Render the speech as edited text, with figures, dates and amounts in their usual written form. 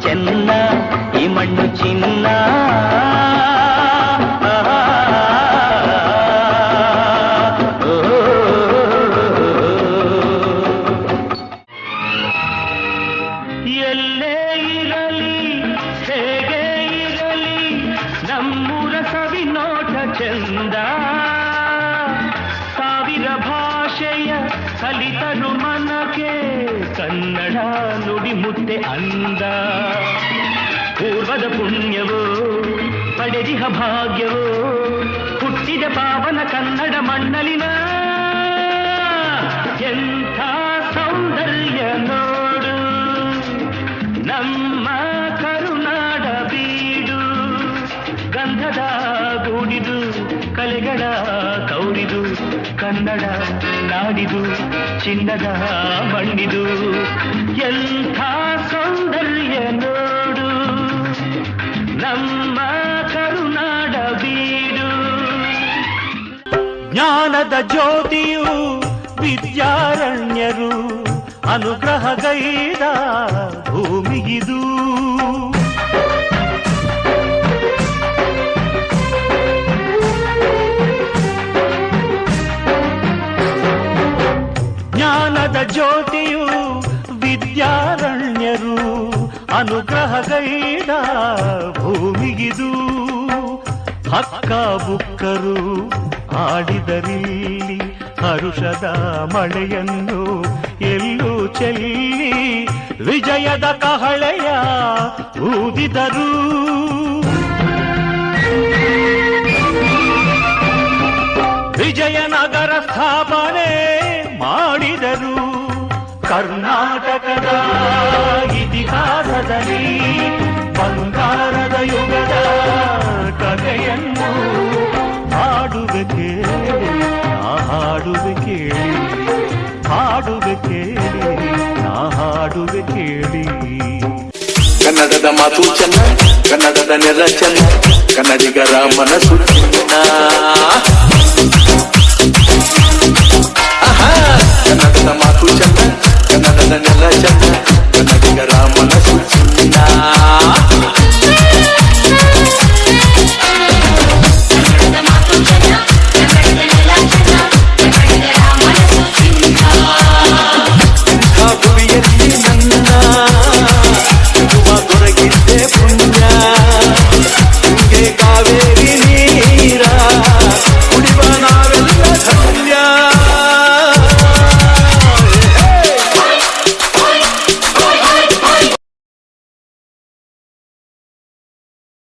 ಚೆನ್ನ ಈ ಮಣ್ಣು ಚಿನ್ನ. ಎಲ್ಲೇ ಇರಲಿ ಹೇಗೆ ಇರಲಿ ನಮ್ಮೂರ ಸವಿನೋಟ ಚೆಂದ. ಸಾವಿರ ಭಾಷೆಯ ಕಲಿತರು ಮನಕ್ಕೆ ಕನ್ನಡ ನುಡಿ ಮುತ್ತೆ ಅಂದ. ಪೂರ್ವದ ಪುಣ್ಯವೋ ಪಡೆದಿಹ ಭಾಗ್ಯವೋ ಹುಟ್ಟಿದ ಪಾವನ ಕನ್ನಡ ಮಣ್ಣಲಿನ ಎಂಥ ಸೌಂದರ್ಯ ನೋಡು ನಮ್ಮ ಕರುನಾಡ ಬೀಡು. ಗಂಧದ ಗೂಡಿದು ಕಲೆಗಳ ಕೌರಿದು ಕನ್ನಡ ನಾಡಿದು ಚಿನ್ನದ ಮಣ್ಣಿದು ಎಂಥ ಸೌಂದರ್ಯ ನೋಡು ನಮ್ಮ ಕರುನಾಡ ಬೀಡು. ಜ್ಞಾನದ ಜ್ಯೋತಿಯು ವಿದ್ಯಾರಣ್ಯರು ಅನುಗ್ರಹಗೈದ ಭೂಮಿಗಿದು. ಜ್ಞಾನದ ಜ್ಯೋತಿಯು ವಿದ್ಯಾರಣ್ಯರು ಅನುಗ್ರಹಗೈದ ಭೂಮಿಗಿದು. ಹಕ್ಕ ಬುಕ್ಕರು ಆಡಿದರಿಲ್ಲಿ ಹರುಷದ ಮಳೆಯನ್ನು ಎಲ್ಲೂ ಚೆಲ್ಲಿ ವಿಜಯದ ಕಹಳೆಯ ಊದಿದರು. ವಿಜಯನಗರ ಸ್ಥಾಪನೆ ಮಾಡಿದರು. ಕರ್ನಾಟಕದ ಇತಿಹಾಸದಲ್ಲಿ ಬಂಗಾರದ ಯುಗದ ಕಥೆಯನ್ನು ಹಾಡುವೆ ಕೇಳಿ ನಾ ಹಾಡುವೆ ಕೇಳಿ ಹಾಡುವೆ ಕೇಳಿ ನಾ ಹಾಡುವೆ ಕೇಳಿ. ಕನ್ನಡದ ಮಾತು ಚೆನ್ನ ಕನ್ನಡದ ನೆಲ ಚೆನ್ನ ಕನ್ನಡಿಗರ ಮನಸ್ಸು ಚಿನ್ನ. ಕನ್ನಡದ ಮಾತು ಚೆನ್ನ ಕನ್ನಡದ ನೆಲ ಚೆನ್ನ ಕನ್ನಡಿಗರ ಮನಸ್ಸು ಚಿನ್ನ.